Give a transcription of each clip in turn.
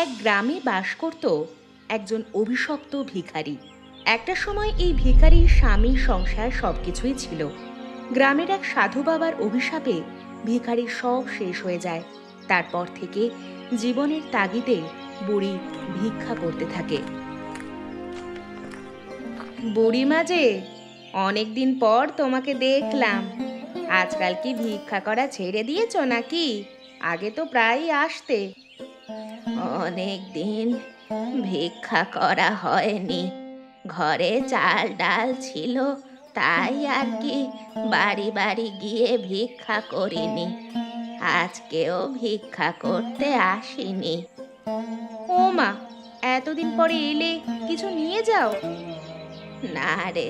এক গ্রামে বাস করত একজন অভিশপ্ত ভিখারি। একটা সময় এই ভিখারির স্বামী, সংসার সবকিছুই ছিল। গ্রামের এক সাধু বাবার অভিশাপে ভিখারির সব শেষ হয়ে যায়। তারপর থেকে জীবনের তাগিদে বুড়ি ভিক্ষা করতে থাকে। বুড়িমা যে, অনেকদিন পর তোমাকে দেখলাম। আজকাল কি ভিক্ষা করা ছেড়ে দিয়েছো নাকি? আগে তো প্রায়ই আসতে। অনেক দিন ভিক্ষা করা হয়নি, ঘরে চাল ডাল ছিল, তাই আর কি বাড়ি বাড়ি গিয়ে ভিক্ষা করিনি। আজকেও ভিক্ষা করতে আসিনি। ও মা, এতদিন পরে এলে, কিছু নিয়ে যাও। না রে,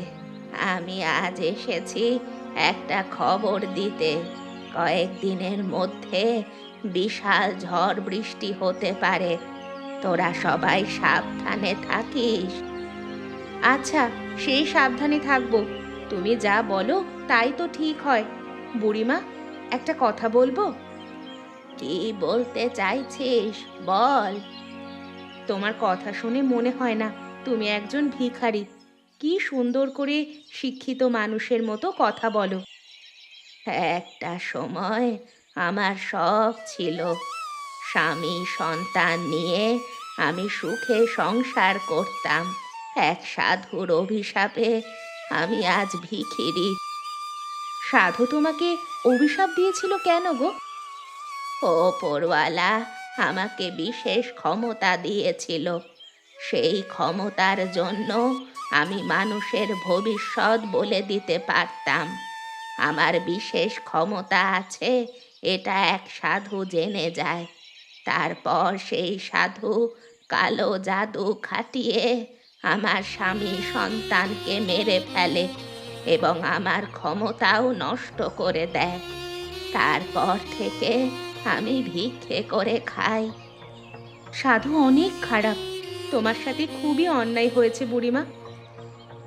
আমি আজ এসেছি একটা খবর দিতে। কয়েকদিনের মধ্যে বিশাল ঝড় বৃষ্টি হতে পারে, তোরা সবাই সাবধানে থাকিস। আচ্ছা, সেই সাবধানে থাকবো। তুমি যা বলো তাই তো ঠিক হয়। বুড়িমা, একটা কথা বলবো? কি বলতে চাইছিস, বল। তোমার কথা শুনে মনে হয় না তুমি একজন ভিখারি। কি সুন্দর করে শিক্ষিত মানুষের মতো কথা বলো। একটা সময় আমার সব ছিল, স্বামী সন্তান নিয়ে আমি সুখে সংসার করতাম। এক সাধুর অভিশাপে আমি আজ ভিখিরি। সাধু তোমাকে অভিশাপ দিয়েছিল কেন গো? ওপরওয়ালা আমাকে বিশেষ ক্ষমতা দিয়েছিল। সেই ক্ষমতার জন্য আমি মানুষের ভবিষ্যৎ বলে দিতে পারতাম। আমার বিশেষ ক্ষমতা আছে এটা এক সাধু জেনে যায়। তারপর সেই সাধু কালো জাদু খাটিয়ে আমার স্বামী সন্তানকে মেরে ফেলে এবং আমার ক্ষমতাও নষ্ট করে দেয়। তারপর থেকে আমি ভিক্ষে করে খাই। সাধু অনেক খারাপ, তোমার সাথে খুবই অন্যায় হয়েছে বুড়িমা।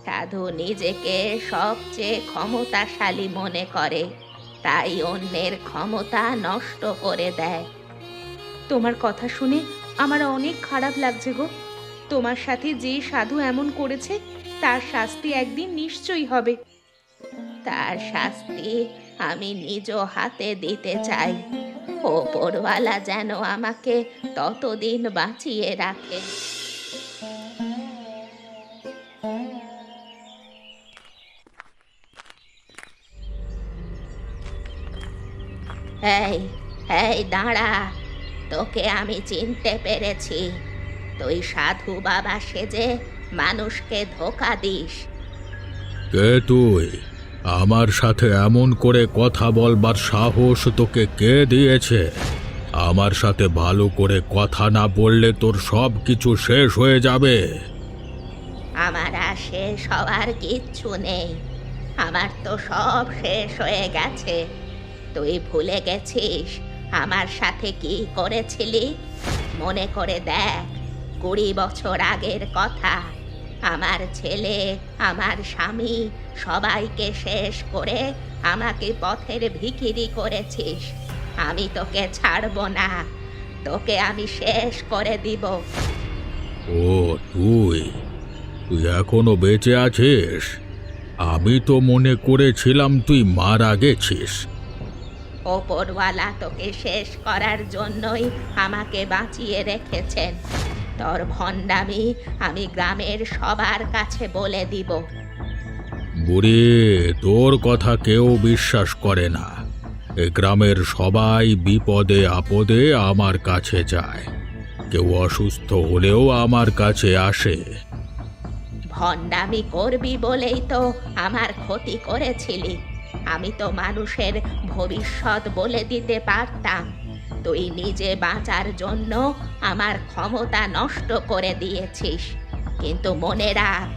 সাধু নিজেকে সবচেয়ে ক্ষমতাশালী মনে করে, তাই অন্যের ক্ষমতা নষ্ট করে দেয়। তোমার কথা শুনে আমার অনেক খারাপ লাগছে গো। তোমার সাথে যে সাধু এমন করেছে তার শাস্তি একদিন নিশ্চয়ই হবে। তার শাস্তি আমি নিজ হাতে দিতে চাই। ওপরওয়ালা যেন আমাকে ততদিন বাঁচিয়ে রাখে। এই এই দাঁড়া, তোকে আমি চিনতে পেরেছি। তুই সাধু বাবা সেজে মানুষকে ধোঁকা দিস। কে তুই? আমার সাথে এমন করে কথা বলবার সাহস তোকে কে দিয়েছে? আমার সাথে ভালো করে কথা না বললে তোর সব কিছু শেষ হয়ে যাবে। আমার আর শেষ হওয়ার কিচ্ছু নেই। আমার তো সব শেষ হয়ে গেছে। তুই ভুলে গেছিস আমার সাথে কি করেছিলি? মনে করে দেখ, 20 বছর আগের কথা। আমার ছেলে, আমার স্বামী, সবাইকে শেষ করে আমাকে পথের ভিখিরি করেছিস। আমি তোকে ছাড়বো না, তোকে আমি শেষ করে দিব। ও, তুই তুই এখনো বেঁচে আছিস? আমি তো মনে করেছিলাম তুই মারা গেছিস। ওপরওয়ালা তোকে শেষ করার জন্যই আমাকে বাঁচিয়ে রেখেছেন। তোর ভণ্ডামি আমি গ্রামের সবার কাছে বলে দিব। বুড়ি, তোর কথা কেউ বিশ্বাস করে না। এ গ্রামের সবাই বিপদে আপদে আমার কাছে যায়, কেউ অসুস্থ হলেও আমার কাছে আসে। ভণ্ডামি করবি বলেই তো আমার ক্ষতি করেছিলি। আমি তো মানুষের ভবিষ্যৎ বলে দিতে পারতাম। তুই নিজে বাঁচার জন্য আমার ক্ষমতা নষ্ট করে দিয়েছিস। কিন্তু মনে রাখ,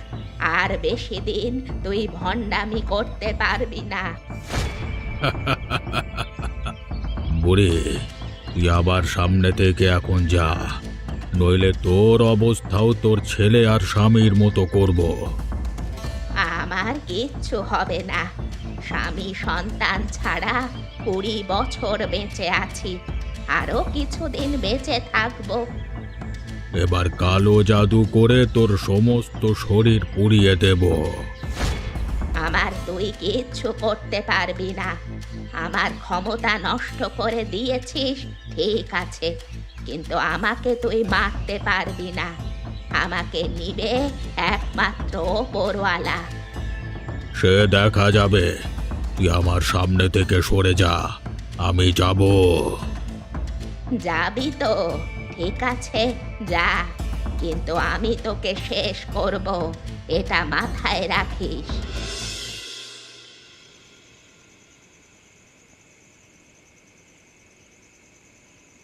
আর বেশি দিন তুই ভণ্ডামি করতে পারবি না। বুড়ি, তুই আবার সামনে থেকে এখন যা, নইলে তোর অবস্থাও তোর ছেলে আর স্বামীর মতো করব। আমার কিচ্ছু হবে না। স্বামী সন্তান ছাড়া 20 বছর বেঁচে আছি, আরো কিছুদিন বেঁচে থাকবো। এবার কালো জাদু করে তোর সমস্ত শরীর পুড়িয়ে দেব। আমার তুই কিচ্ছু করতে পারবি না। আমার ক্ষমতা নষ্ট করে দিয়েছিস, ঠিক আছে, কিন্তু আমাকে তুই মারতে পারবি না। আমাকে নিবে একমাত্র ওপরওয়ালা। সে দেখা যাবে। তুই আমার সামনে থেকে সরে যা, আমি যাব। যাবি তো? ঠিক আছে, যা, কিন্তু আমি তোকে শেষ করব, এটা মাথায় রাখিস।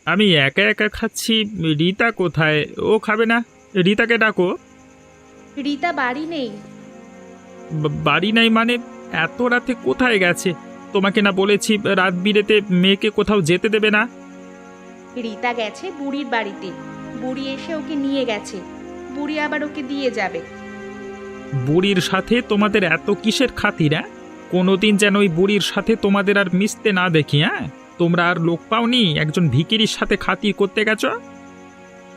আমি একা একা খাচ্ছি। রীতা কোথায়? ও খাবে না? রীতাকে ডাকো। রীতা বাড়ি নেই। বাড়ি নাই মানে? এত রাতে কোথায় গেছে? তোমাকে না বলেছি রাত বিরেতে মেয়েকে কোথাও যেতে দেবে না? রীতা গেছে বুড়ির বাড়িতে, বুড়ি এসে ওকে নিয়ে গেছে, বুড়ি আবার ওকে দিয়ে যাবে। বুড়ির সাথে তোমাদের এত কিসের খাতির? হ্যাঁ, কোনোদিন যেন ওই বুড়ির সাথে তোমাদের আর মিশতে না দেখি। হ্যাঁ, তোমরা আর লোক পাওনি একজন ভিখিরির সাথে খাতির করতে গেছো?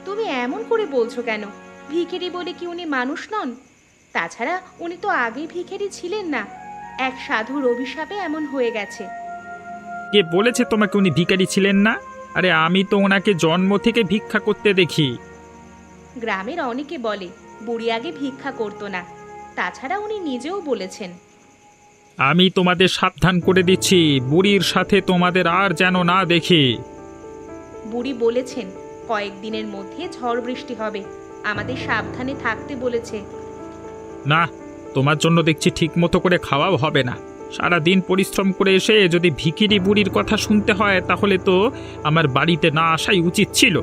তুমি এমন করে বলছো কেন? ভিখিরি বলে কি উনি মানুষ নন? তাছাড়া উনি তো আগে ভিখিরি ছিলেন না, এক সাধুর অভিশাপে এমন হয়ে গেছে। কে বলেছে তোমাকে উনি ভিখারি ছিলেন না? আরে আমি তো ওনাকে জন্ম থেকে ভিক্ষা করতে দেখি। গ্রামের অনেকে বলে বুড়ি আগে ভিক্ষা করতো না, তাছাড়া উনি নিজেও বলেছেন। আমি তোমাদের সাবধান করে দিচ্ছি, বুড়ির সাথে তোমাদের আর যেন না দেখি। বুড়ি বলেছেন কয়েকদিনের মধ্যে ঝড় বৃষ্টি হবে, আমাদের সাবধানে থাকতে বলেছে। না, তোমার জন্য দেখছি ঠিক মতো করে খাওয়াও হবে না। সারা দিন পরিশ্রম করে এসে যদি ভিখিরি বুড়ির কথা শুনতে হয় তাহলে তো আমার বাড়িতে না আসাই উচিত ছিল।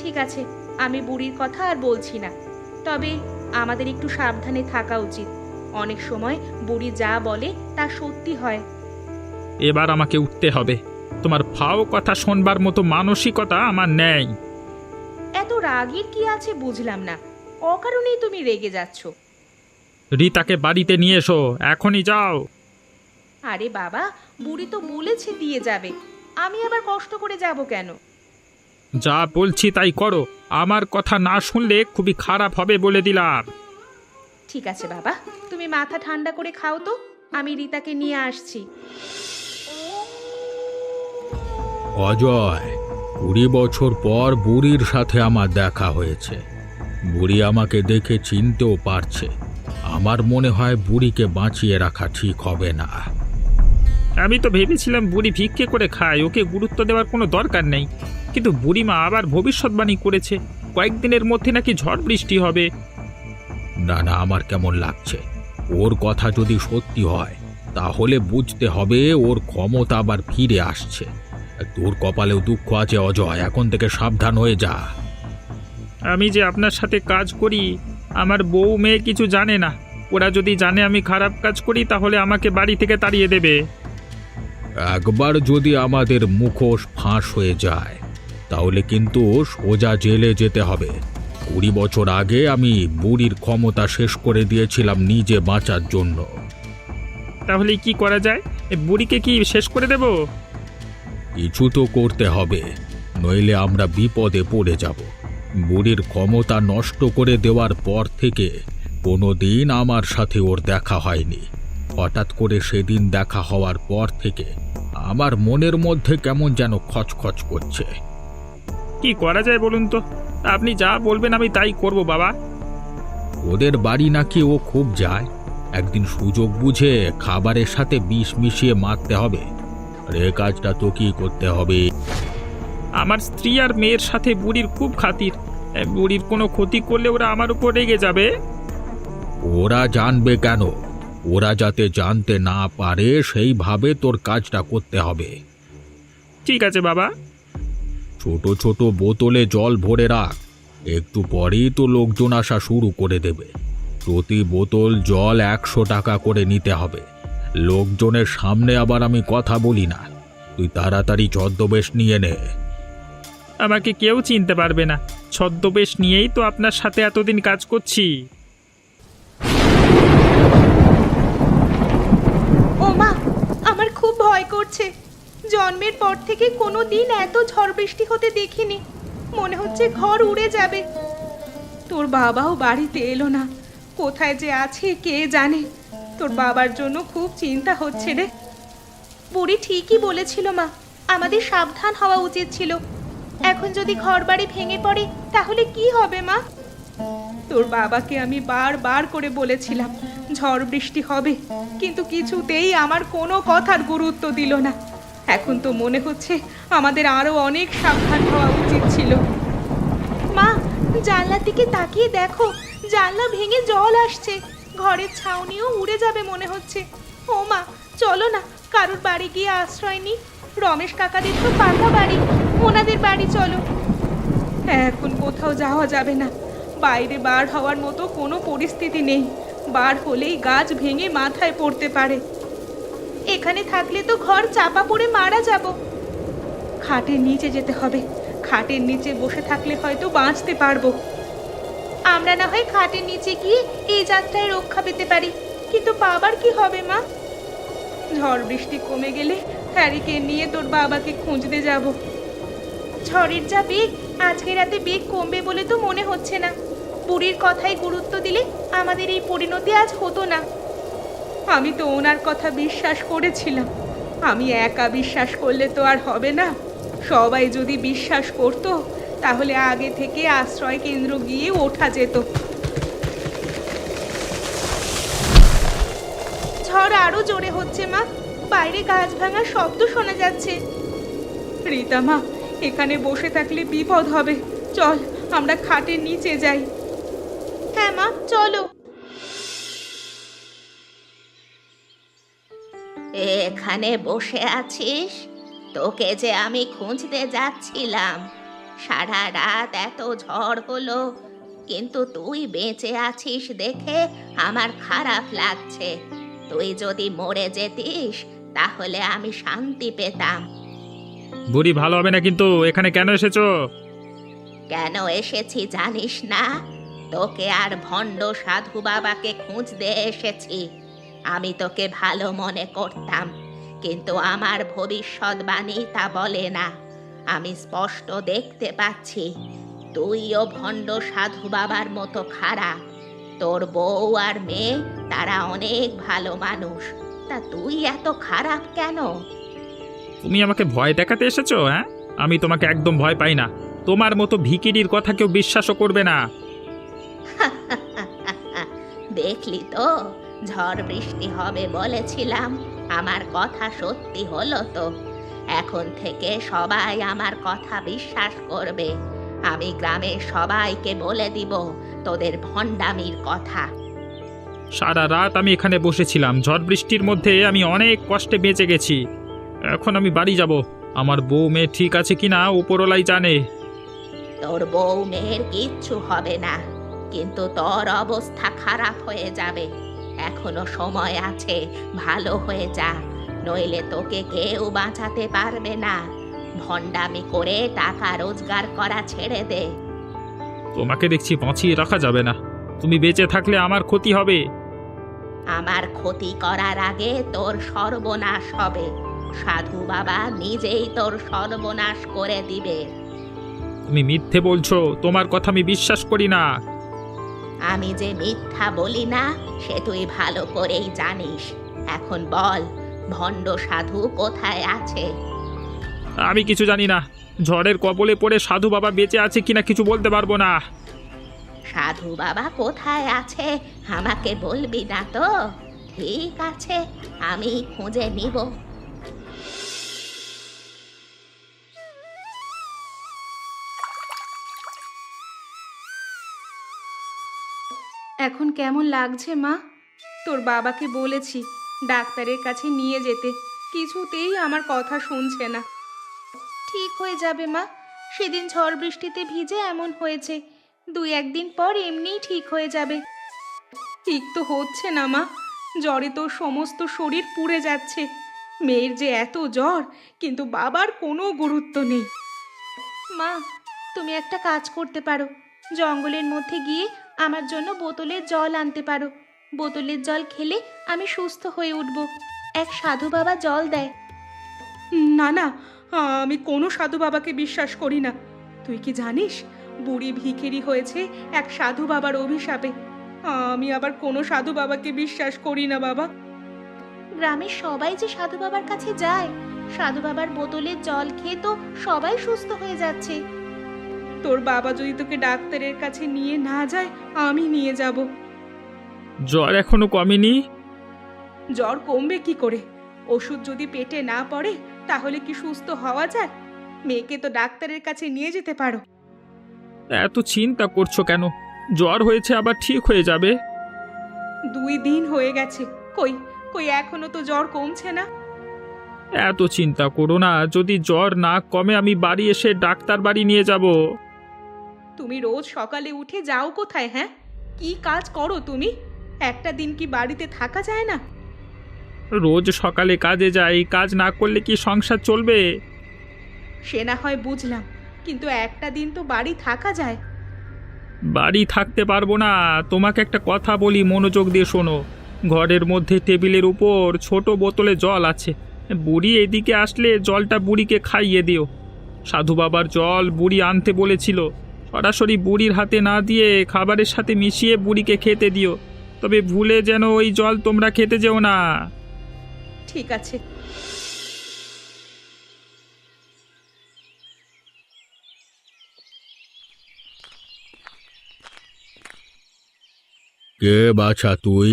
ঠিক আছে, আমি বুড়ির কথা আর বলছি না, তবে আমাদের একটু সাবধানে থাকা উচিত। অনেক সময় বুড়ি যা বলে তা সত্যি হয়। এবার আমাকে উঠতে হবে। তোমার ফাও কথা শোনবার মতো মানসিকতা আমার নেই। এত রাগের কি আছে বুঝলাম না, অকারণেই তুমি রেগে যাচ্ছ। রীতাকে বাড়িতে নিয়ে এসো, এখনই যাও। আরে বাবা, বুড়ি তো বলেছে দিয়ে যাবে, আমি আবার কষ্ট করে যাব কেন? যা বলছি তাই করো, আমার কথা না শুনলে খুবই খারাপ হবে বলে দিলাম। ঠিক আছে বাবা, তুমি মাথা ঠান্ডা করে খাও তো, আমি রীতাকে নিয়ে আসছি। অজয়, 20 বছর পর বুড়ির সাথে আমার দেখা হয়েছে। বুড়ি আমাকে দেখে চিনতেও পারছে। আমার মনে হয় বুড়িকে বাঁচিয়ে রাখা ঠিক হবে না। আমি তো ভেবেছিলাম বুড়ি ভিক্ষে করে খায়, ওকে গুরুত্ব দেওয়ার কোনো দরকার নেই, কিন্তু বুড়িমা আবার ভবিষ্যৎবাণী করেছে কয়েকদিনের মধ্যে নাকি ঝড় বৃষ্টি হবে। না না, আমার কেমন লাগছে। ওর কথা যদি সত্যি হয় তাহলে বুঝতে হবে ওর ক্ষমতা আবার ফিরে আসছে। তোর কপালেও দুঃখ আছে অজয়, এখন থেকে সাবধান হয়ে যা। আমি যে আপনার সাথে কাজ করি, আমার বউ মেয়ে কিছু জানে না। ওরা যদি জানে আমি খারাপ কাজ করি তাহলে আমাকে বাড়ি থেকে তাড়িয়ে দেবে। একবার যদি আমাদের মুখোশ ফাঁস হয়ে যায় তাহলে কিন্তু সোজা জেলে যেতে হবে। 20 বছর আগে আমি বুড়ির ক্ষমতা শেষ করে দিয়েছিলাম নিজে বাঁচার জন্য। তাহলে কি করা যায়? এ বুড়িকে কি শেষ করে দেব? কিছু তো করতে হবে, নইলে আমরা বিপদে পড়ে যাব। বুড়ির ক্ষমতা নষ্ট করে দেওয়ার পর থেকে কোনোদিন আমার সাথে ওর দেখা হয়নি। হঠাৎ করে সেদিন দেখা হওয়ার পর থেকে আমার মনের মধ্যে কেমন যেন খচখচ করছে। কি করা যায় বলুন তো? আপনি যা বলবেন আমি তাই করব বাবা। ওদের বাড়ি নাকি ও খুব যায়। একদিন সুযোগ বুঝে খাবারের সাথে বিষ মিশিয়ে মারতে হবে। আর এ কাজটা তো কি করতে হবে? আমার স্ত্রী আর মেয়ের সাথে বুড়ির খুব খাতির। বুড়ির কোনো ক্ষতি করলে ওরা আমার উপর রেগে যাবে। ওরা জানবে কেন? ওরা যাতে জানতে না পারে সেইভাবে তোর কাজটা করতে হবে। ঠিক আছে বাবা। ছোট ছোট বোতলে জল ভরে রাখ, একটু পরেই তো লোকজন আসা শুরু করে দেবে। প্রতি বোতল জল 100 টাকা করে নিতে হবে। লোকজনের সামনে আবার আমি কথা বলি না। তুই তাড়াতাড়ি ছদ্মবেশ নিয়ে নে। আমাকে কেউ চিনতে পারবে না, ছদ্মবেশ নিয়েই তো আপনার সাথে এতদিন কাজ করছি। ও মা, আমার খুব ভয় করছে। জন্মের পর থেকে কোনো দিন এত ঝড় বৃষ্টি হতে দেখিনি, মনে হচ্ছে ঘর উড়ে যাবে। তোর বাবাও বাড়িতে এলো না, কোথায় যে আছে কে জানে। তোর বাবার জন্য খুব চিন্তা হচ্ছে রে। বুড়ি ঠিকই বলেছিল মা, আমাদের সাবধান হওয়া উচিত ছিল। এখন যদি ঘরবাড়ি ভেঙে পড়ে তাহলে কি হবে মা? তোর বাবাকে আমি বারবার করে বলেছিলাম ঝড় বৃষ্টি হবে, কিন্তু কিছুতেই আমার কোনো কথার গুরুত্ব দিল না। এখন তো মনে হচ্ছে আমাদের আরো অনেক সাবধান হওয়া উচিত ছিল। মা, জানলার দিকে তাকিয়ে দেখো, জানলা ভেঙে জল আসছে, ঘরের ছাউনিও উড়ে যাবে মনে হচ্ছে। ও মা, চলো না কারোর বাড়ি গিয়ে আশ্রয় নিই। রমেশ কাকাদের তো পাকা বাড়ি, ওনাদের বাড়ি চলো। এখন কোথাও যাওয়া যাবে না, বাইরে বার হওয়ার মতো কোনো পরিস্থিতি নেই। বার হলেই গাছ ভেঙে মাথায় পড়তে পারে। এখানে থাকলে তো ঘর চাপা পড়ে মারা যাব। খাটের নিচে যেতে হবে, খাটের নিচে বসে থাকলে হয়তো বাঁচতে পারবো। আমরা না হয় খাটের নিচে গিয়ে এই যাত্রায় রক্ষা পেতে পারি, কিন্তু বাবার কি হবে মা? ঝড় বৃষ্টি কমে গেলে হ্যারিকে নিয়ে তোর বাবাকে খুঁজতে যাব। ঝড়ের যা বেগ, আজকে রাতে বেগ কমবে বলে তো মনে হচ্ছে না। বুড়ির কথায় গুরুত্ব দিলে আমাদের এই পরিণতি আজ হতো না। আমি তো ওনার কথা বিশ্বাস করেছিলাম। আমি একা বিশ্বাস করলে তো আর হবে না। সবাই যদি বিশ্বাস করতো তাহলে আগে থেকে আশ্রয় কেন্দ্র গিয়ে ওঠা যেত। ঝড় আরো জোরে হচ্ছে মা, বাইরে গাছ ভাঙার শব্দ শোনা যাচ্ছে। রীতা মা, এখানে বসে থাকলে বিপদ হবে, চল আমরা খাটের নিচে যাই। হ্যাঁ মা, চলো। এখানে বসে আছিস? তোকে যে আমি খুঁজতে যাচ্ছিলাম। সারা রাত এত ঝড় হলো, কিন্তু তুই বেঁচে আছিস দেখে আমার খারাপ লাগছে। তুই যদি মরে যেতিস তাহলে আমি শান্তি পেতাম। বুড়ি ভালো হবে না, কিন্তু এখানে কেন এসেছো? কেন এসেছি জানিস না? তোকে আর ভণ্ড সাধু বাবাকে খুঁজতে এসেছি। আমি তোকে ভালো মনে করতাম, কিন্তু আমার ভবিষ্যৎবাণী তা বলে না। আমি স্পষ্ট দেখতে পাচ্ছি তুইও ভণ্ড সাধু বাবার মতো খারাপ। তোর বউ আর মেয়ে তারা অনেক ভালো মানুষ, তা তুই এত খারাপ কেন? তুমি আমাকে ভয় দেখাতে এসেছো? হ্যাঁ, আমি তোমাকে একদম ভয় পাই না। তোমার মতো ভিখিরির কথা কেউ বিশ্বাসও করবে না। দেখলি তো, ঝড় বৃষ্টি হবে বলেছিলাম, আমার কথা সত্যি হলো তো। এখন থেকে সবাই আমার কথা বিশ্বাস করবে। আমি গ্রামের সবাইকে বলে দিব তোদের ভণ্ডামির কথা। সারা রাত আমি এখানে বসেছিলাম, ঝড় বৃষ্টির মধ্যে আমি অনেক কষ্টে বেঁচে গেছি। এখন আমি বাড়ি যাব। আমার বউ মেয়ে ঠিক আছে কিনা উপরওয়ালাই জানে। তোর বউ মেয়ের কিচ্ছু হবে না, কিন্তু তোর অবস্থা খারাপ হয়ে যাবে। এখনো সময় আছে, ভালো হয়ে যা, নইলে তোকে কেউ বাঁচাতে পারবে না। ভণ্ডামি করে টাকা রোজগার করা ছেড়ে দে। তোমাকে দেখছি বাঁচিয়ে রাখা যাবে না। তুমি বেঁচে থাকলে আমার ক্ষতি হবে। আমার ক্ষতি করার আগে তোর সর্বনাশ হবে। সাধু বাবা নিজেই তোর সর্বনাশ করে দিবে। তুমি মিথ্যে বলছো, তোমার কথা আমি বিশ্বাস করি না। আমি যে মিথ্যা বলি না সে তুই ভালো করেই জানিস। এখন বল, ভণ্ড সাধু কোথায় আছে? আমি কিছু জানি না। ঝড়ের কবলে পড়ে সাধু বাবা বেঁচে আছে কিনা কিছু বলতে পারবো না। সাধু বাবা কোথায় আছে আমাকে বলবি না তো? ঠিক আছে, আমি খুঁজে নিব। এখন কেমন লাগছে মা? তোর বাবাকে বলেছি ডাক্তারের কাছে নিয়ে যেতে, কিছুতেই আমার কথা শুনছে না। ঠিক হয়ে যাবে মা, সেদিন ঝড় বৃষ্টিতে ভিজে এমন হয়েছে, 2-1 দিন পর এমনিই ঠিক হয়ে যাবে। ঠিক তো হচ্ছে না মা, জ্বরে তোর সমস্ত শরীর পুড়ে যাচ্ছে। মেয়ের যে এত জ্বর, কিন্তু বাবার কোনো গুরুত্ব নেই। মা, তুমি একটা কাজ করতে পারো, জঙ্গলের মধ্যে গিয়ে আমার জন্য বোতলের জল আনতে পারো। বোতলের জল খেলে আমি সুস্থ হয়ে উঠব। এক সাধু বাবা জল দেয়। না না, আমি কোনো সাধু বাবাকে বিশ্বাস করি না। তুই কি জানিস বুড়ি ভিখিরি হয়েছে এক সাধু বাবার অভিশাপে। আমি আবার কোনো সাধু বাবাকে বিশ্বাস করি না বাবা। গ্রামের সবাই যে সাধু বাবার কাছে যায়, সাধু বাবার বোতলের জল খেয়ে তো সবাই সুস্থ হয়ে যাচ্ছে। তোর বাবা যদি তোকে ডাক্তারের কাছে নিয়ে না যায়, আমি নিয়ে যাব। জ্বর এখনো কমেনি? জ্বর কমবে কি করে? ওষুধ যদি পেটে না পড়ে তাহলে কি সুস্থ হওয়া যায়? মেয়েকে তো ডাক্তারের কাছে নিয়ে যেতে পারো। এত চিন্তা করছো কেন? জ্বর হয়েছে আবার ঠিক হয়ে যাবে। 2 দিন হয়ে গেছে, কই কই এখনো তো জ্বর কমছে না। এত চিন্তা করো না, যদি জ্বর না কমে আমি বাড়ি এসে ডাক্তার বাড়ি নিয়ে যাব। তুমি রোজ সকালে উঠে যাও কোথায়? হ্যাঁ, কি কাজ করো তুমি? একটা দিন কি বাড়িতে থাকা যায় না? রোজ সকালে কাজে যাই, কাজ না করলে কি সংসার চলবে? সে না হয় বুঝলাম, কিন্তু একটা দিন তো বাড়ি থাকা যায়। বাড়ি থাকতে পারবো না। তোমাকে একটা কথা বলি, মনোযোগ দিয়ে শোনো। ঘরের মধ্যে টেবিলের উপর ছোট বোতলে জল আছে। বুড়ি এদিকে আসলে জলটা বুড়িকে খাইয়ে দিও। সাধু বাবার জল বুড়ি আনতে বলেছিল, সরাসরি বুড়ির হাতে না দিয়ে খাবারের সাথে মিশিয়ে বুড়িকে খেতে দিও। তবে ভুলে যেন ওই জল তোমরা খেতে যেও না। ঠিক আছে। কে বাছা তুই?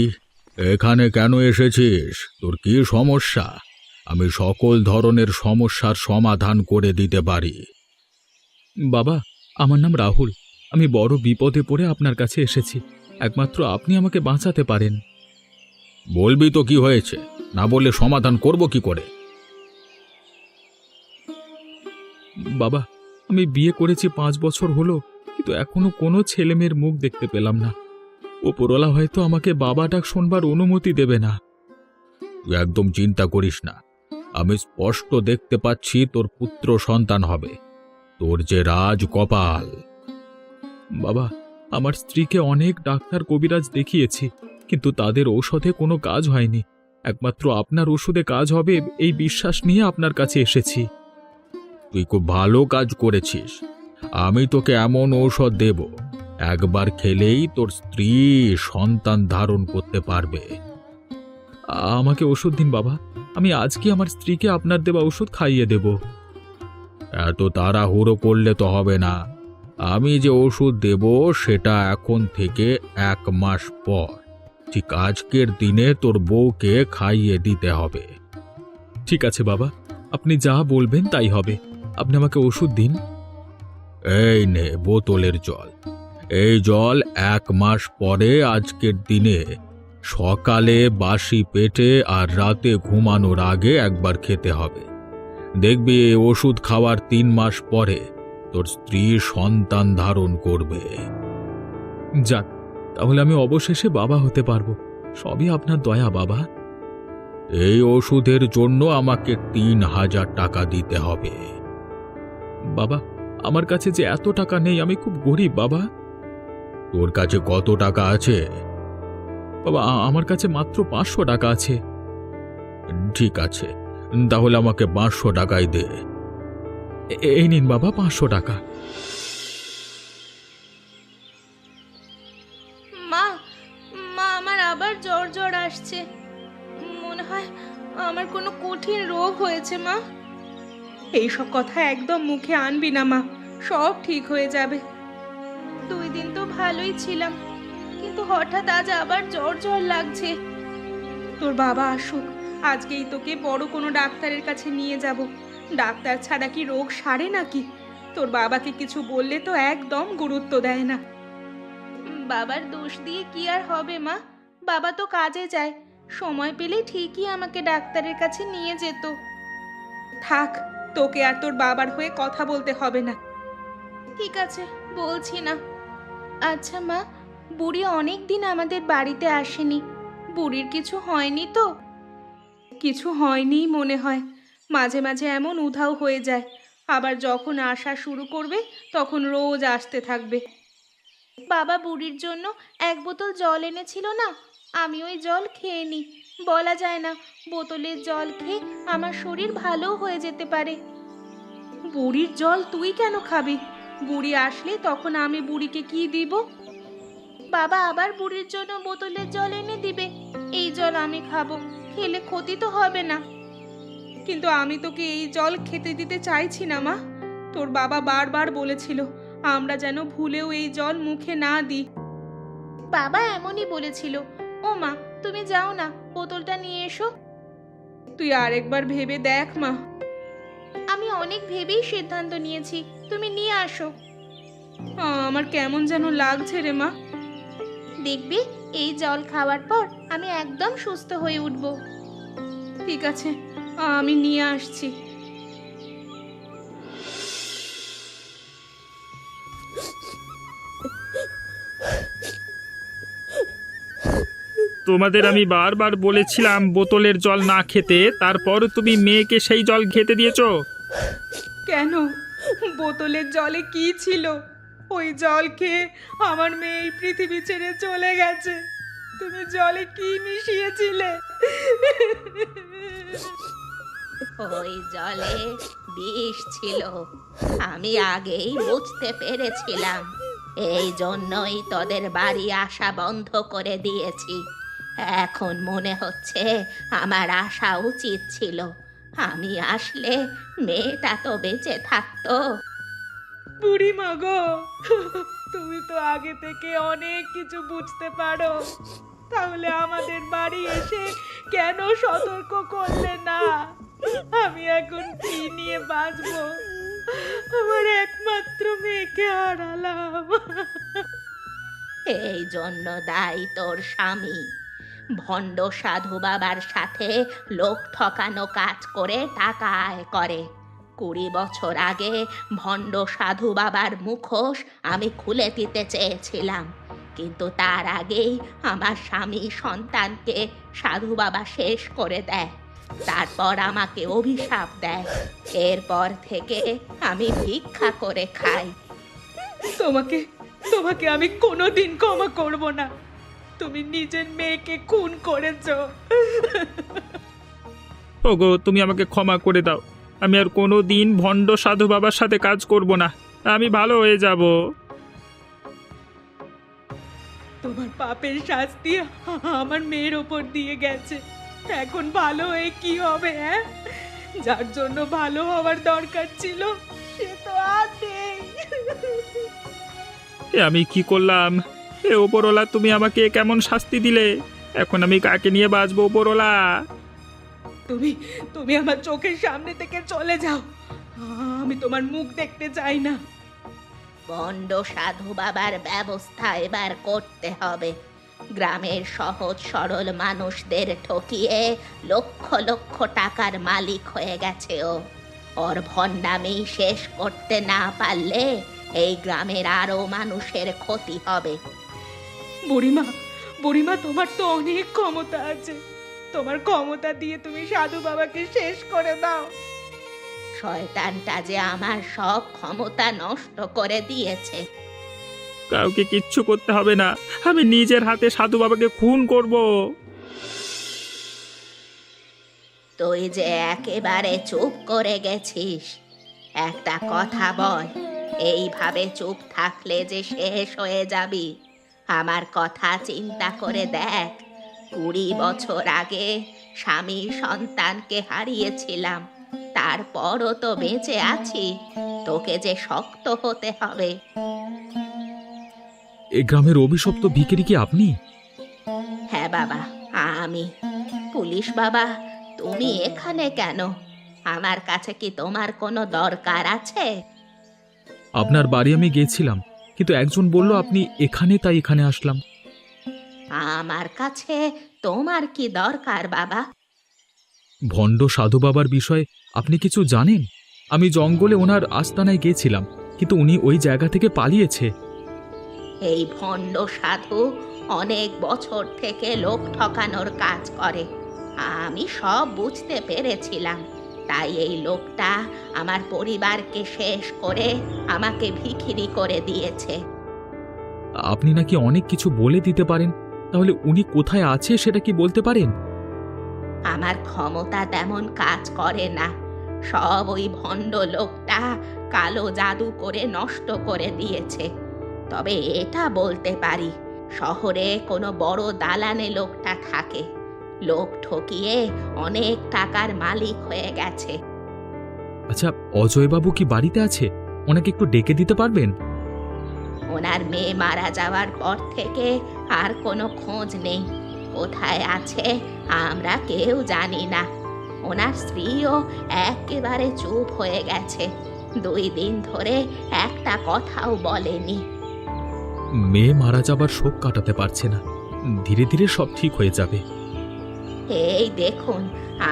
এখানে কেন এসেছিস? তোর কি সমস্যা? আমি সকল ধরনের সমস্যার সমাধান করে দিতে পারি। বাবা, আমার নাম রাহুল। আমি বড় বিপদে পড়ে আপনার কাছে এসেছি। একমাত্র আপনি আমাকে বাঁচাতে পারেন। বলবি তো কি হয়েছে, না বললে সমাধান করব কি করে? বাবা, আমি বিয়ে করেছি 5 বছর হলো, কিন্তু এখনো কোনো ছেলেমেয়ের মুখ দেখতে পেলাম না। ওপরওয়ালা হয়তো আমাকে বাবা ডাক শোনবার অনুমতি দেবে না। তুই একদম চিন্তা করিস না। আমি স্পষ্ট দেখতে পাচ্ছি তোর পুত্র সন্তান হবে। তোর যে রাজ কপাল। বাবা, আমার স্ত্রীকে অনেক ডাক্তার কবিরাজ দেখিয়েছি, কিন্তু তাদের ঔষধে কোনো কাজ হয়নি। একমাত্র আপনার ওষুধে কাজ হবে এই বিশ্বাস নিয়ে আপনার কাছে এসেছি। তুই খুব ভালো কাজ করেছিস। আমি তোকে এমন ঔষধ দেব, একবার খেলেই তোর স্ত্রী সন্তান ধারণ করতে পারবে। আমাকে ওষুধ দিন বাবা, আমি আজকে আমার স্ত্রীকে আপনার দেওয়া ওষুধ খাইয়ে দেব। এত তাড়াহুড়ো করলে তো হবে না। আমি যে ওষুধ দেব সেটা এখন থেকে 1 মাস পর, ঠিক আজকের দিনে তোর বউকে খাইয়ে দিতে হবে। ঠিক আছে বাবা, আপনি যা বলবেন তাই হবে। আপনি আমাকে ওষুধ দিন। এই নে বোতলের জল। এই জল 1 মাস পরে আজকের দিনে সকালে বাসি পেটে আর রাতে ঘুমানোর আগে একবার খেতে হবে। দেখবি এই ওষুধ খাওয়ার 3 মাস পরে তোর স্ত্রী সন্তান ধারণ করবে। যাক, তাহলে আমি অবশেষে বাবা হতে পারবো। সবই আপনার দয়া বাবা। এই ওষুধের জন্য আমাকে 3000 টাকা দিতে হবে। বাবা, আমার কাছে যে এত টাকা নেই, আমি খুব গরিব বাবা। তোর কাছে কত টাকা আছে? বাবা, আমার কাছে মাত্র 500 টাকা আছে। ঠিক আছে, তাহলে আমাকে 500 টাকাই দে। এই নিন বাবা, 500 টাকা। মা, মা, আমার আবার জ্বর জ্বর আসছে। মনে হয় আমার কোনো কঠিন রোগ হয়েছে মা। এইসব কথা একদম মুখে আনবি না মা, সব ঠিক হয়ে যাবে। 2 দিন তো ভালোই ছিলাম, কিন্তু হঠাৎ আজ আবার জ্বর জ্বর লাগছে। তোর বাবা আসুক, আজকেই তোকে বড় কোনো ডাক্তারের কাছে নিয়ে যাব। ডাক্তার ছাড়া কি রোগ সারে নাকি? তোর বাবাকে কিছু বললে তো একদম গুরুত্ব দেয় না। বাবার দোষ দিয়ে কি আর হবে মা? বাবা তো কাজে যায়, সময় পেলে ঠিকই আমাকে ডাক্তারের কাছে নিয়ে যেত। থাক, তোকে আর তোর বাবার হয়ে কথা বলতে হবে না। ঠিক আছে, বলছি না। আচ্ছা মা, বুড়ি অনেক দিন আমাদের বাড়িতে আসেনি। বুড়ির কিছু হয়নি তো? কিছু হয়নি মনে হয়। মাঝে মাঝে এমন উধাও হয়ে যায়, আবার যখন আসা শুরু করবে তখন রোজ আসতে থাকবে। বাবা বুড়ির জন্য 1 বোতল জল এনেছিল না, আমি ওই জল খেয়ে নি। বলা যায় না, বোতলের জল খেয়ে আমার শরীর ভালো হয়ে যেতে পারে। বুড়ির জল তুই কেন খাবি? বুড়ি আসলে তখন আমি বুড়িকে কি দিব? বাবা আবার বুড়ির জন্য বোতলের জল এনে দিবে। এই জল আমি খাবো, খেলে ক্ষতি তো হবে না। কিন্তু আমি তোকে এই জল খেতে দিতে চাইছি না মা। তোর বাবা বারবার বলেছিল আমরা যেন ভুলেও এই জল মুখে না দিই। বাবা এমনই বলেছিল। ও মা, তুমি যাও না, বোতলটা নিয়ে এসো। তুই আরেকবার ভেবে দেখ মা। আমি অনেক ভেবেই সিদ্ধান্ত নিয়েছি, তুমি নিয়ে আসো। আমার কেমন যেন লাগছে রে মা। দেখবি এই জল খাওয়ার পর আমি একদম সুস্থ হয়ে উঠব। ঠিক আছে, আমি নিয়ে আসছি। তোমাদের আমি বারবার বলেছিলাম বোতলের জল না খেতে, তারপর তুমি মেয়েকে সেই জল খেতে দিয়েছো। কেন? বোতলের জলে কি ছিল? ওই জল খেয়ে আমার মেয়ে এই পৃথিবী ছেড়ে চলে গেছে। তুমি জলে কি মিশিয়েছিলে? ওই জলে বিষ ছিল, আমি আগেই বুঝতে পেরেছিলাম। এই জন্যই তোদের বাড়ি আসা বন্ধ করে দিয়েছি। এখন মনে হচ্ছে আমার আসা উচিত ছিল। আমি আসলে মেয়েটা তো বেঁচে থাকতো। বুড়ি মা গো, তুমি তো আগে থেকে অনেক কিছু বুঝতে পারো, তাহলে আমাদের বাড়ি এসে কেন সতর্ক করলে না? আমি এখন কি নিয়ে বাঁচবো? আমার একমাত্র মেয়েকে হারালাম। এই জন্য দায়ী তোর স্বামী। ভণ্ড সাধু বাবার সাথে লোক ঠকানো কাজ করে টাকা আয় করে। 20 বছর আগে ভণ্ড সাধু বাবার মুখোশ আমি খুলে দিতে চেয়েছিলাম, কিন্তু তার আগেই আমার স্বামী সন্তানকে সাধু বাবা শেষ করে দেয়। তারপর আমাকে অভিশাপ দেয়। এরপর থেকে আমি ভিক্ষা করে খাই। তোমাকে তোমাকে আমি কোনোদিন ক্ষমা করব না। তুমি নিজের মেয়েকে খুন করেছো। ওগো, তুমি আমাকে ক্ষমা করে দাও। আমি আর কোনো দিন ভণ্ড সাধু বাবার সাথে কাজ করব না। আমি ভালো হয়ে যাব। তোমার পাপের শাস্তি আমার মেয়ের ওপর দিয়ে গেছে। এখন ভালো হয়ে কি হবে? হ্যাঁ, যার জন্য ভালো হওয়ার দরকার ছিল সে তো আর নেই। এ আমি কি করলাম? এ ওপরওয়ালা, তুমি আমাকে কেমন শাস্তি দিলে? এখন আমি কাকে নিয়ে বাঁচবো ওপরওয়ালা? তুমি তুমি আমার চোখের সামনে থেকে চলে যাও। আমি তোমার মুখ দেখতে চাই না। ভণ্ড সাধু বাবার ব্যবস্থা এবার করতে হবে। গ্রামের সহজ সরল মানুষদের ঠকিয়ে লক্ষ লক্ষ টাকার মালিক হয়ে গেছে ও। ওর ভণ্ডামি শেষ করতে না পারলে এই গ্রামের আরো মানুষের ক্ষতি হবে। বুড়িমা, বুড়িমা, তোমার তো অনেক ক্ষমতা আছে। তোমার ক্ষমতা দিয়ে তুমি সাধু বাবাকে শেষ করে দাও। শয়তানটা যে আমার সব ক্ষমতা নষ্ট করে দিয়েছে। কাউকে কিচ্ছু করতে হবে না, আমি নিজের হাতে সাধু বাবাকে খুন করব। তুই যে একেবারে চুপ করে গেছিস, একটা কথা বল। এইভাবে চুপ থাকলে যে শেষ হয়ে যাবি। আমার কথা চিন্তা করে দেখ, 20 বছর আগে স্বামী সন্তানকে হারিয়েছিলাম, তারপরও তো বেঁচে আছি। তোকে যে শক্ত হতে হবে। এ গ্রামের অভিশপ্ত ভিখারি কি আপনি? হ্যাঁ বাবা, আমি। পুলিশ বাবা, তুমি এখানে কেন? আমার কাছে কি তোমার কোনো দরকার আছে? আপনার বাড়ি আমি গেছিলাম, কিন্তু একজন বলল আপনি এখানে, তাই এখানে আসলাম। আমার কাছে তোমার কি দরকার বাবা? ভণ্ড সাধু বাবার বিষয়ে আপনি কিছু জানেন? আমি জঙ্গলে ওনার আস্তানায় গেছিলাম, কিন্তু উনি ওই জায়গা থেকে পালিয়েছে। এই ভণ্ড সাধু অনেক বছর থেকে লোক ঠকানোর কাজ করে। আমি সব বুঝতে পেরেছিলাম, তাই এই লোকটা আমার পরিবারকে শেষ করে আমাকে ভিখিরি করে দিয়েছে। আপনি নাকি অনেক কিছু বলে দিতে পারেন, তাহলে উনি কোথায় আছে সেটা কি বলতে পারেন? আমার ক্ষমতা তেমন কাজ করে না। সব ওই ভণ্ড লোকটা কালো জাদু করে নষ্ট করে দিয়েছে। তবে এটা বলতে পারি, শহরে কোনো বড় দালানে লোকটা থাকে। লোক ঠকিয়ে অনেক টাকার মালিক হয়ে গেছে। আচ্ছা, অজয়বাবু কি বাড়িতে আছে? ওনাকে একটু ডেকে দিতে পারবেন? ওনার মেয়ে মারা যাওয়ার পর থেকে আর কোনো খোঁজ নেই। কোথায় আছে আমরা কেউ জানি না। ওনার স্ত্রীও একেবারে চুপ হয়ে গেছে। 2 দিন ধরে একটা কথাও বলেনি। মেয়ে মারা যাবার শোক কাটাতে পারছে না। ধীরে ধীরে সব ঠিক হয়ে যাবে। এই দেখুন,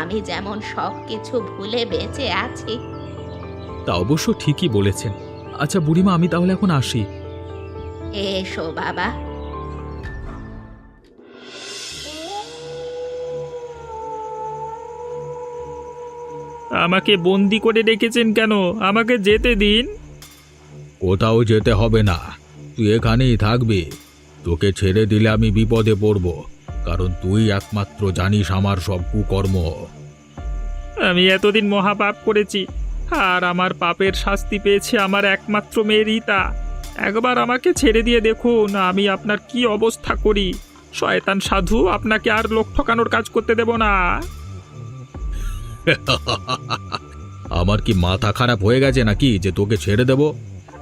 আমি যেমন সব কিছু ভুলে বেঁচে আছি। তা অবশ্য ঠিকই বলেছেন। আচ্ছা বুড়িমা, আমি তাহলে এখন আসি। এসো বাবা। আমাকে বন্দি করে রেখেছেন কেন? আমাকে যেতে দিন। কোথাও যেতে হবে না, তুই এখানেই থাকবি। তোকে ছেড়ে দিলে আমি বিপদে পড়ব, কারণ তুই একমাত্র জানিস আমার সব কুকর্ম। আমি এতদিন মহাপাপ করেছি, আর আমার পাপের শাস্তি পেয়েছে আমার একমাত্র মেয়ে রীতা। একবার আমাকে ছেড়ে দিয়ে দেখুন আমি আপনার কি অবস্থা করি। শয়তান সাধু, আপনাকে আর লোক ঠকানোর কাজ করতে দেব না। আমার কি মাথা খারাপ হয়ে গেছে নাকি যে তোকে ছেড়ে দেব?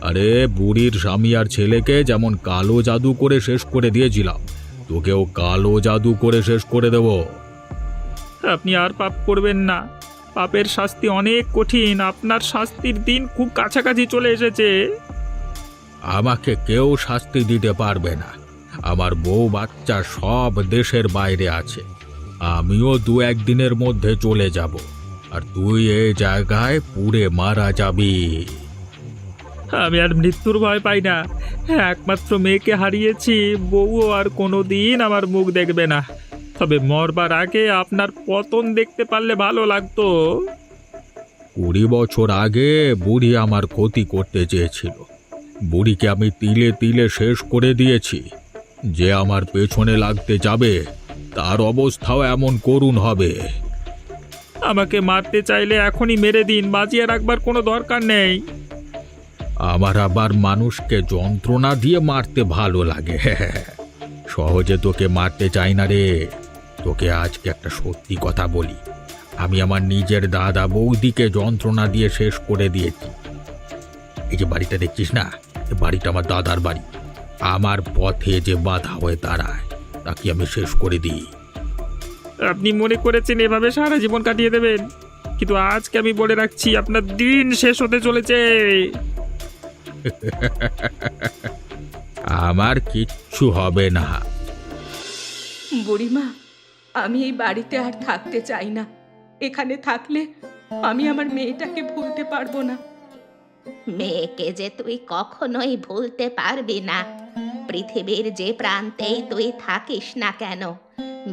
আরে বুড়ির স্বামী আর ছেলেকে যেমন কালো জাদু করে শেষ করে দিয়েছিলাম, তোকেও কালো জাদু করে শেষ করে দেব। আপনি আর পাপ করবেন না। পাপের শাস্তি অনেক কঠিন। আপনার শাস্তির দিন খুব কাছাকাছি চলে এসেছে। আমাকে কেউ শাস্তি দিতে পারবে না। আমার বউ বাচ্চা সব দেশের বাইরে আছে। আমিও 2-1 দিনের মধ্যে চলে যাব, আর তুই এই জায়গায় পুড়ে মারা যাবি। আমি আর মৃত্যুর ভয় পাই না। একমাত্র মেয়েকে হারিয়েছি, বউও আর কোনো দিন আমার মুখ দেখবে না। তবে মরবার আগে আপনার পতন দেখতে পারলে ভালো লাগতো। 20 বছর আগে বুড়ি আমার ক্ষতি করতে চেয়েছিল। বুড়িকে আমি তিলে তিলে শেষ করে দিয়েছি। যে আমার পেছনে লাগতে যাবে তার অবস্থাও এমন করুণ হবে। আমাকে মারতে চাইলে এখনই মেরে দিন, বাঁচিয়ে রাখবার কোনো দরকার নেই। আমার আবার মানুষকে যন্ত্রণা দিয়ে মারতে ভালো লাগে। সহজে তোকে মারতে চাই না রে। তোকে আজকে একটা সত্যি কথা বলি, আমি আমার নিজের দাদা বৌদিকে যন্ত্রণা দিয়ে শেষ করে দিয়েছি। এই যে বাড়িটা দেখছিস না, এ বাড়িটা আমার দাদার বাড়ি। আমার পথে যে বাধা হয়ে দাঁড়ায় তাকে আমি শেষ করে দিই। আপনি মনে করেছেন এভাবে সারা জীবন কাটিয়ে দেবেন, কিন্তু আজকে আমি বলে রাখছি আপনার দিন শেষ হতে চলেছে। আমার কিচ্ছু হবে না। বুড়িমা, আমি এই বাড়িতে আর থাকতে চাই না। এখানে থাকলে আমি আমার মেয়েটাকে ভুলতে পারবো না। মেয়েকে যে তুই কখনোই ভুলতে পারবি না। পৃথিবীর যে প্রান্তেই তুই থাকিস না কেন,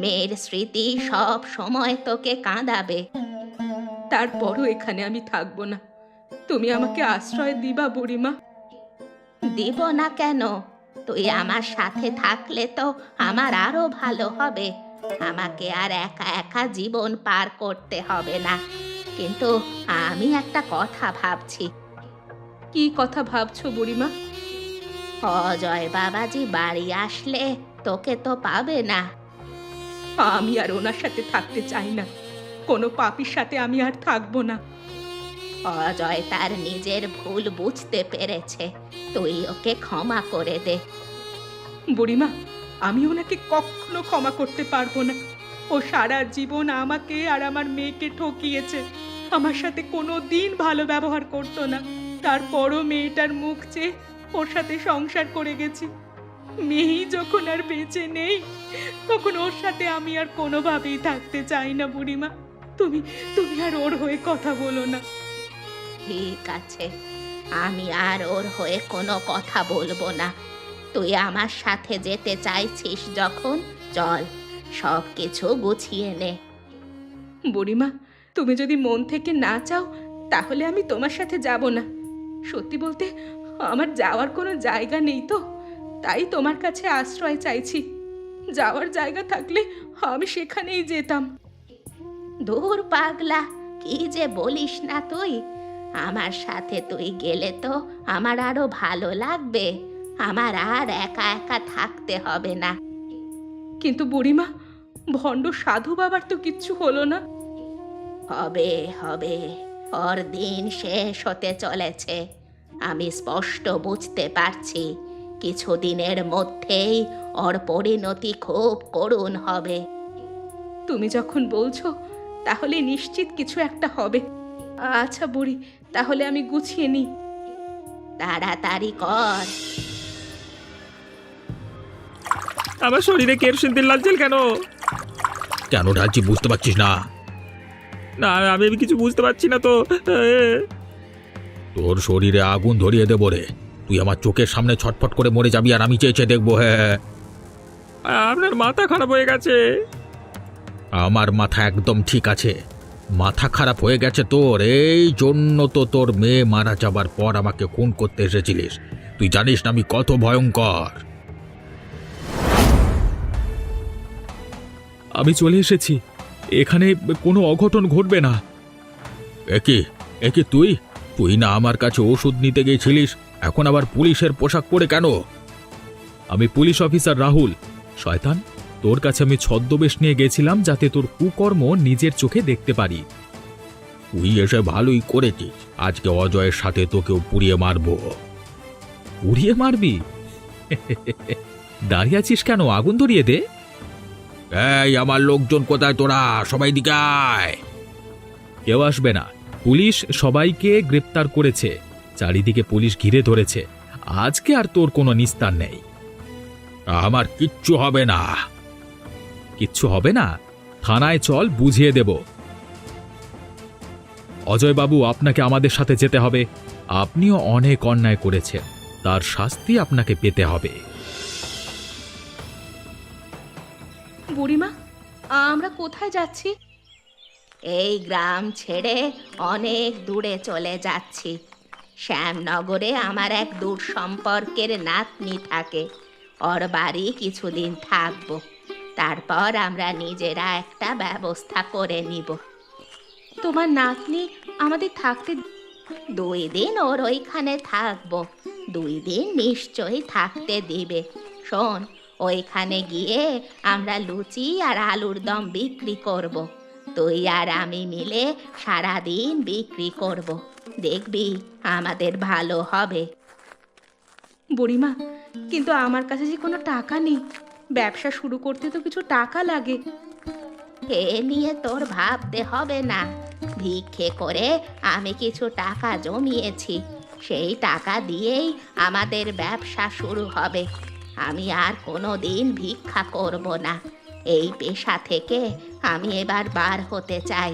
মেয়ের স্মৃতি সব সময় তোকে কাঁদাবে। তারপরও এখানে আমি থাকবো না। তুমি আমাকে আশ্রয় দিবা বুড়িমা? দিব না কেন? তুই আমার সাথে থাকলে তো আমার আরো ভালো হবে। আমাকে আর একা একা জীবন পার করতে হবে না। কিন্তু আমি একটা কথা ভাবছি। কি কথা ভাবছো বুড়িমা? অজয় বাবাজি বাড়ি আসলে তোকে তো পাবে না। আমি আর ওনার সাথে থাকতে চাই না। কোনো পাপীর সাথে আমি আর থাকবো না। অজয় তার নিজের ভুল বুঝতে পেরেছে, তুই ওকে ক্ষমা করে দে। বুড়িমা, আমি ওনাকে কখনো ক্ষমা করতে পারবো না। ও সারা জীবন আমাকে আর আমার মেয়েকে ঠকিয়েছে। আমার সাথে কোনো দিন ভালো ব্যবহার করতো না। তারপরও মেয়েটার মুখ চেয়ে ওর সাথে সংসার করে গেছি। মেয়েই যখন আর বেঁচে নেই, তখন ওর সাথে আমি আর কোনোভাবেই থাকতে চাই না বুড়িমা। তুমি তুমি আর ওর হয়ে কথা বলো না। ঠিক আছে, আমি আর ওর হয়ে কোনো কথা বলবো না। তুই আমার সাথে যেতে চাইছিস যখন, চল সব কিছু গুছিয়ে নে। বুড়িমা, তুমি যদি মন থেকে না চাও তাহলে আমি তোমার সাথে যাব না। সত্যি বলতে আমার যাওয়ার কোনো জায়গা নেই তো, তাই তোমার কাছে আশ্রয় চাইছি। যাওয়ার জায়গা থাকলে আমি সেখানেই যেতাম। দূর পাগলা, কি যে বলিস না তুই। আমার সাথে তুই গেলে তো আমার আরো ভালো লাগবে। আমার আর একা একা থাকতে হবে না। কিন্তু বুড়িমা, ভণ্ড সাধু বাবার তো কিচ্ছু হলো না। হবে হবে, ওর দিন শেষ হতে চলেছে। আমি স্পষ্ট বুঝতে পারছি কিছুদিনের মধ্যেই ওর পরিণতি খুব করুণ হবে। তুমি যখন বলছো তাহলে নিশ্চিত কিছু একটা হবে। আচ্ছা বুড়ি, তাহলে আমি গুছিয়ে নিই। তাড়াতাড়ি কর। আমার শরীরে কেরোসিন তেল লাগছে কেন? কেন ঢালছি বুঝতে পারছিস না? না, আমি কিছু বুঝতে পারছি না তো। তোর শরীরে আগুন ধরিয়ে দেবো রে। তুই আমার চোখের সামনে ছটফট করে মরে যাবি আর আমি চেয়ে চেয়ে দেখবো। হ্যাঁ, আপনার মাথা খারাপ হয়ে গেছে। আমার মাথা একদম ঠিক আছে। মাথা খারাপ হয়ে গেছে তোর, এই জন্য তো তোর মেয়ে মারা যাবার পর আমাকে খুন করতে এসেছিলিস। তুই জানিস না আমি কত ভয়ঙ্কর। আমি চলে এসেছি, এখানে কোনো অঘটন ঘটবে না। একি একি তুই তুই না আমার কাছে ওষুধ নিতে গিয়েছিলিস, এখন আবার পুলিশের পোশাক পরে কেন? আমি পুলিশ অফিসার রাহুল। শয়তান, তোর কাছে আমি ছদ্মবেশ নিয়ে গেছিলাম যাতে তোর কুকর্ম নিজের চোখে দেখতে পারি। তুই এসে ভালোই করেছিস। আজকে অজয়ের সাথে তোকেও পুড়িয়ে মারবো। উড়িয়ে মারবি? দাঁড়িয়ে আছিস কেন? আগুন ধরিয়ে দে। এই আমার লোকজন কোথায়? তোরা সবাই দিকে আয়। কেউ আসবে না, পুলিশ সবাইকে গ্রেপ্তার করেছে। চারিদিকে পুলিশ ঘিরে ধরেছে। আজকে আর তোর কোনো নিস্তার নেই। আমার কিচ্ছু হবে না। কিচ্ছু হবে না? থানায় চল, বুঝিয়ে দেব। অজয়বাবু, আপনাকে আমাদের সাথে যেতে হবে। আপনিও অনেক অন্যায় করেছেন, তার শাস্তি আপনাকে পেতে হবে। বুড়িমা, আমরা কোথায় যাচ্ছি? এই গ্রাম ছেড়ে অনেক দূরে চলে যাচ্ছি। শ্যামনগরে আমার এক দূর সম্পর্কের নাতনি থাকে। ওর বাড়ি কিছুদিন থাকবো, তারপর আমরা নিজেরা একটা ব্যবস্থা করে নিব। তোমার নাতনি আমাদের থাকতে 2 দিন ওর ওইখানে থাকবো। 2 দিন নিশ্চয়ই থাকতে দিবে। শোন, ওইখানে গিয়ে আমরা লুচি আর আলুর দম বিক্রি করব। তুই আর আমি মিলে সারাদিন বিক্রি করব। দেখবি আমাদের ভালো হবে। বুড়িমা, কিন্তু আমার কাছে যে কোনো টাকা নেই। ব্যবসা শুরু করতে তো কিছু টাকা লাগে। এ নিয়ে তোর ভাবতে হবে না। ভিক্ষে করে আমি কিছু টাকা জমিয়েছি, সেই টাকা দিয়েই আমাদের ব্যবসা শুরু হবে। আমি আর কোনো দিন ভিক্ষা করব না। এই পেশা থেকে আমি এবার বার হতে চাই।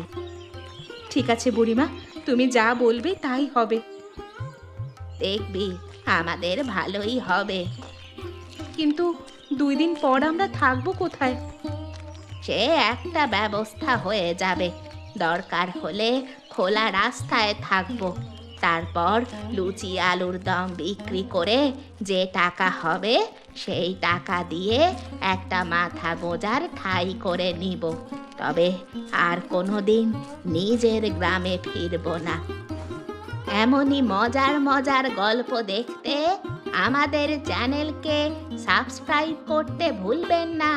ঠিক আছে বুড়িমা, তুমি যা বলবে তাই হবে। দেখবি আমাদের ভালোই হবে। কিন্তু 2 দিন পর আমরা থাকবো কোথায়? সে একটা ব্যবস্থা হয়ে যাবে। দরকার হলে খোলা রাস্তায় থাকবো। তারপর লুচি আলুর দম বিক্রি করে যে টাকা হবে সেই টাকা দিয়ে একটা মাথা গোঁজার ঠাঁই করে নিব। তবে আর কোনো দিন নিজের গ্রামে ফিরব না। এমনই মজার মজার গল্প দেখতে আমাদের চ্যানেলকে সাবস্ক্রাইব করতে ভুলবেন না।